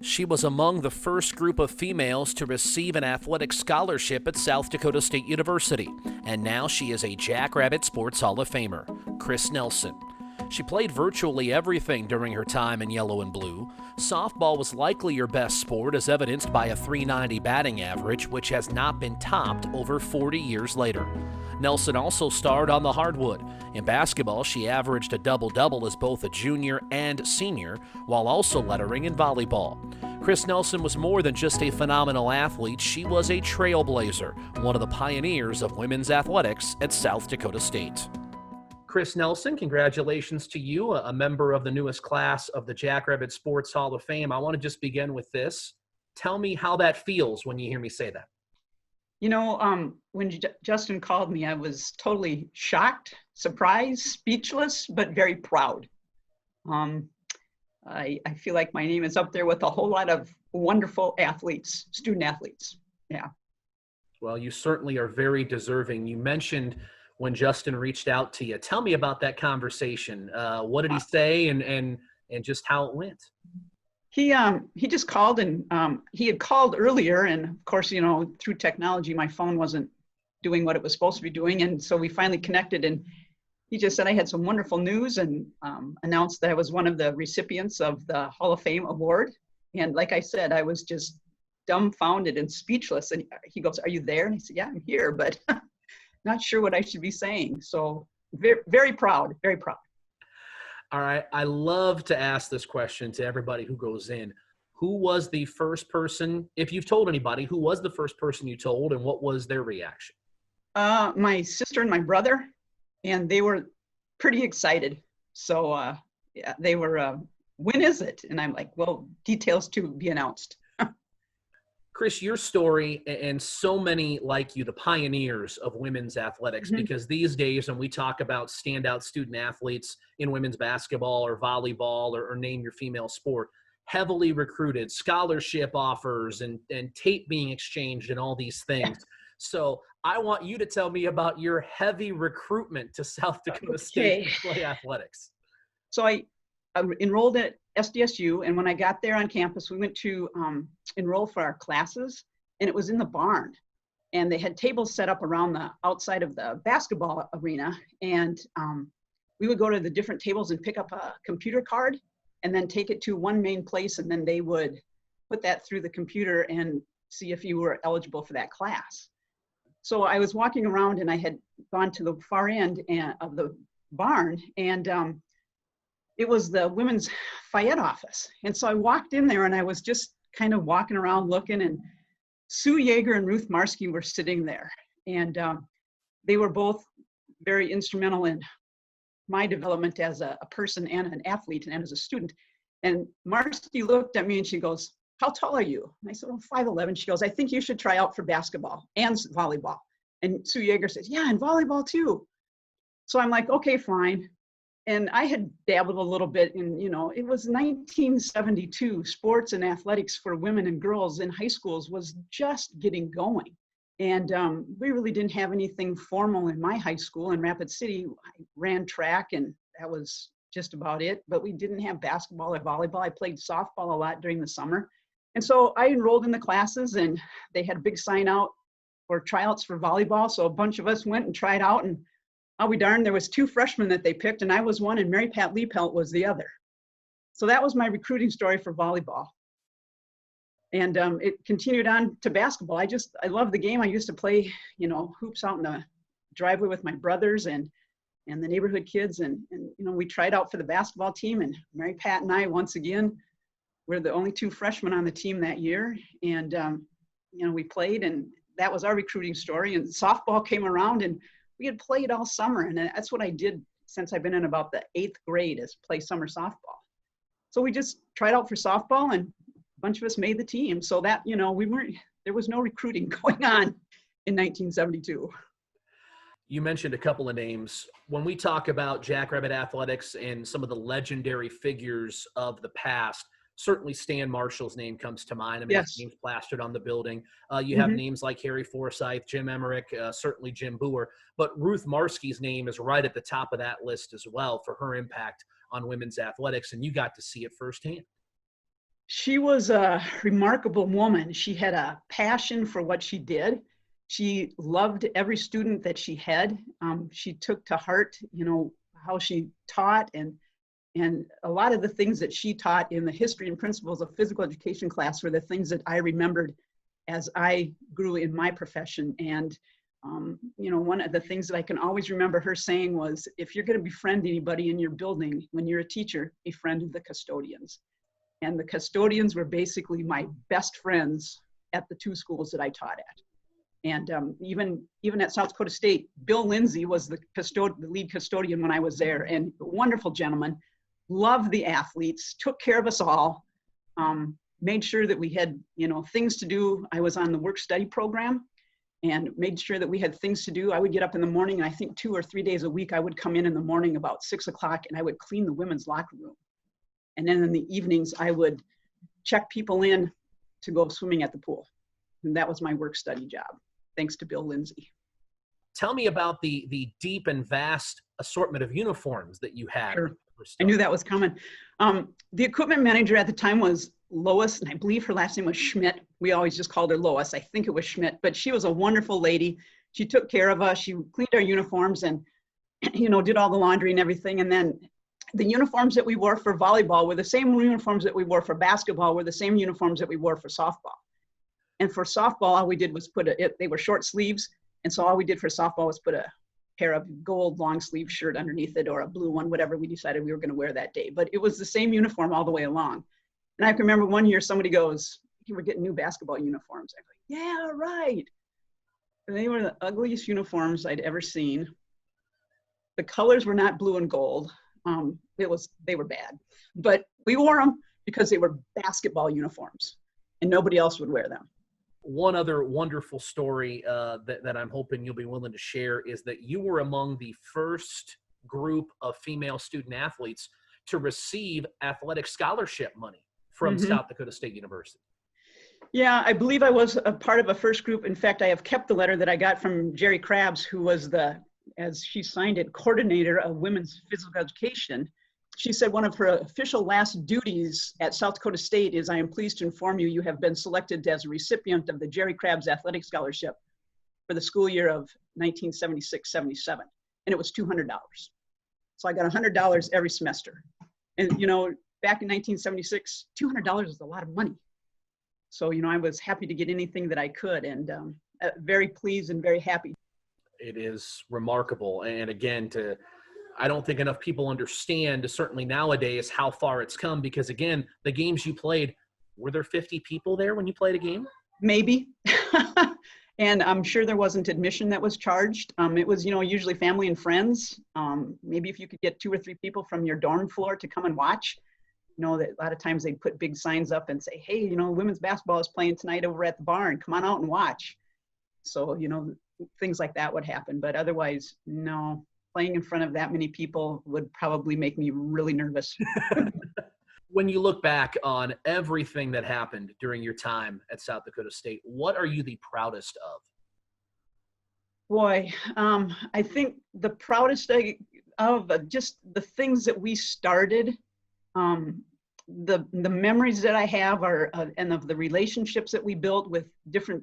She was among the first group of females to receive an athletic scholarship at South Dakota State University, and now she is a Jackrabbit Sports Hall of Famer, Chris Nelson. She played virtually everything during her time in yellow and blue. Softball was likely her best sport, as evidenced by a .390 batting average, which has not been topped over 40 years later. Nelson also starred on the hardwood. In basketball, she averaged a double-double as both a junior and senior, while also lettering in volleyball. Chris Nelson was more than just a phenomenal athlete. She was a trailblazer, one of the pioneers of women's athletics at South Dakota State. Chris Nelson, congratulations to you, a member of the newest class of the Jackrabbit Sports Hall of Fame. I want to just begin with this. Tell me how that feels when you hear me say that. When Justin called me, I was totally shocked, surprised, speechless, but very proud. I feel like my name is up there with a whole lot of wonderful athletes, student athletes. Yeah. Well, you certainly are very deserving. You mentioned when Justin reached out to you. Tell me about that conversation. What did he say and just how it went? He just called, and he had called earlier, and of course, through technology, my phone wasn't doing what it was supposed to be doing, and so we finally connected, and he just said I had some wonderful news and announced that I was one of the recipients of the Hall of Fame award. And like I said, I was just dumbfounded and speechless. And he goes, "Are you there?" And I said, "Yeah, I'm here, but not sure what I should be saying." So very, very proud, very proud. All right. I love to ask this question to everybody who goes in. Who was the first person, if you've told anybody, who was the first person you told, and what was their reaction? My sister and my brother, and they were pretty excited. So yeah, they were, when is it? And I'm like, well, details to be announced. Chris, your story, and so many like you, the pioneers of women's athletics, because these days when we talk about standout student athletes in women's basketball or volleyball or name your female sport, heavily recruited, scholarship offers, and tape being exchanged and all these things. So I want you to tell me about your heavy recruitment to South Dakota State to play athletics. So I enrolled at SDSU, and when I got there on campus, we went to enroll for our classes, and it was in the barn, and they had tables set up around the outside of the basketball arena, and we would go to the different tables and pick up a computer card and then take it to one main place, and then they would put that through the computer and see if you were eligible for that class. So I was walking around, and I had gone to the far end of the barn, and it was the women's Fayette office. And so I walked in there, and I was just kind of walking around looking, and Sue Yeager and Ruth Marsky were sitting there. And they were both very instrumental in my development as a person and an athlete and as a student. And Marsky looked at me and she goes, "How tall are you?" And I said, "Well, 5'11". She goes, "I think you should try out for basketball and volleyball." And Sue Yeager says, "Yeah, and volleyball too." So I'm like, okay, fine. And I had dabbled a little bit in, it was 1972. Sports and athletics for women and girls in high schools was just getting going. And we really didn't have anything formal in my high school in Rapid City. I ran track, and that was just about it. But we didn't have basketball or volleyball. I played softball a lot during the summer. And so I enrolled in the classes, and they had a big sign out for tryouts for volleyball. So a bunch of us went and tried out, and I'll be darned, there was 2 freshmen that they picked, and I was one, and Mary Pat Liepelt was the other. So that was my recruiting story for volleyball. And it continued on to basketball. I love the game. I used to play, hoops out in the driveway with my brothers and the neighborhood kids. And we tried out for the basketball team, and Mary Pat and I, once again, were the only 2 freshmen on the team that year. And, we played, and that was our recruiting story. And softball came around, and we had played all summer, and that's what I did since I've been in about the 8th grade, is play summer softball. So we just tried out for softball, and a bunch of us made the team. So that, there was no recruiting going on in 1972. You mentioned a couple of names. When we talk about Jackrabbit athletics and some of the legendary figures of the past, certainly Stan Marshall's name comes to mind. I mean, Yes. his name's plastered on the building. You have names like Harry Forsyth, Jim Emmerich, certainly Jim Boer. But Ruth Marsky's name is right at the top of that list as well for her impact on women's athletics, and you got to see it firsthand. She was a remarkable woman. She had a passion for what she did. She loved every student that she had. She took to heart, how she taught, and a lot of the things that she taught in the history and principles of physical education class were the things that I remembered as I grew in my profession. And one of the things that I can always remember her saying was, if you're going to befriend anybody in your building, when you're a teacher, befriend the custodians. And the custodians were basically my best friends at the two schools that I taught at. And even at South Dakota State, Bill Lindsay was the lead custodian when I was there, and a wonderful gentleman, loved the athletes, took care of us all, made sure that we had, things to do. I was on the work study program and made sure that we had things to do. I would get up in the morning, and I think 2 or 3 days a week, I would come in the morning about 6 o'clock, and I would clean the women's locker room. And then in the evenings, I would check people in to go swimming at the pool. And that was my work study job, thanks to Bill Lindsay. Tell me about the deep and vast assortment of uniforms that you had. Sure. I knew that was coming. The equipment manager at the time was Lois, and I believe her last name was Schmidt. We always just called her Lois. I think it was Schmidt, but she was a wonderful lady. She took care of us. She cleaned our uniforms and, did all the laundry and everything. And then the uniforms that we wore for volleyball were the same uniforms that we wore for basketball, were the same uniforms that we wore for softball. And for softball, all we did was they were short sleeves. And so all we did for softball was put a pair of gold long sleeve shirt underneath it, or a blue one, whatever we decided we were going to wear that day. But it was the same uniform all the way along. And I can remember one year somebody goes, "You were getting new basketball uniforms." I go, "Yeah, right." And they were the ugliest uniforms I'd ever seen. The colors were not blue and gold. They were bad, but we wore them because they were basketball uniforms and nobody else would wear them. One other wonderful story that I'm hoping you'll be willing to share is that you were among the first group of female student athletes to receive athletic scholarship money from South Dakota State University. Yeah, I believe I was a part of a first group. In fact, I have kept the letter that I got from Jerry Krabs, who was as she signed it, coordinator of women's physical education. She said one of her official last duties at South Dakota State is, "I am pleased to inform you, you have been selected as a recipient of the Jerry Krabs Athletic Scholarship for the school year of 1976-77. And it was $200. So I got $100 every semester. And, back in 1976, $200 was a lot of money. So, I was happy to get anything that I could, and very pleased and very happy. It is remarkable. And again, I don't think enough people understand, certainly nowadays, how far it's come, because again, the games you played, were there 50 people there when you played a game? Maybe. And I'm sure there wasn't admission that was charged. It was, usually family and friends. Maybe if you could get 2 or 3 people from your dorm floor to come and watch, that a lot of times they'd put big signs up and say, "Hey, women's basketball is playing tonight over at the barn. Come on out and watch." So, things like that would happen. But otherwise, no, playing in front of that many people would probably make me really nervous. When you look back on everything that happened during your time at South Dakota State, what are you the proudest of? Boy, I think the proudest of just the things that we started. The memories that I have are, and of the relationships that we built with different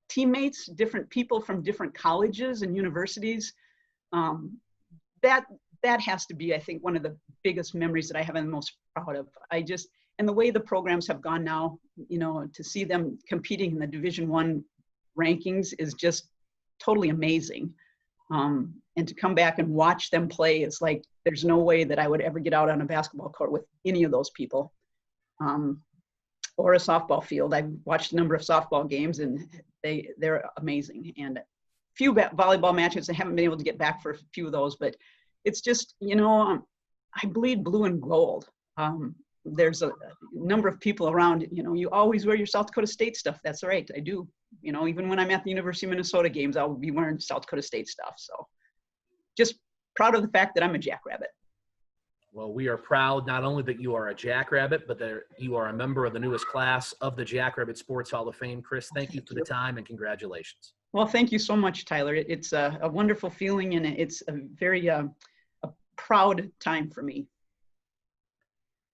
teammates, different people from different colleges and universities. That has to be, I think, one of the biggest memories that I have and the most proud of. And the way the programs have gone now, to see them competing in the Division I rankings is just totally amazing. And to come back and watch them play, it's like, there's no way that I would ever get out on a basketball court with any of those people, or a softball field. I've watched a number of softball games, and they're amazing. And a few volleyball matches, I haven't been able to get back for a few of those, but it's just, I bleed blue and gold. There's a number of people around, you always wear your South Dakota State stuff. That's right, I do. Even when I'm at the University of Minnesota games, I'll be wearing South Dakota State stuff. So just proud of the fact that I'm a Jackrabbit. Well, we are proud not only that you are a Jackrabbit, but that you are a member of the newest class of the Jackrabbit Sports Hall of Fame. Chris, thank you for the time, and congratulations. Well, thank you so much, Tyler. It's a wonderful feeling, and it's a very a proud time for me.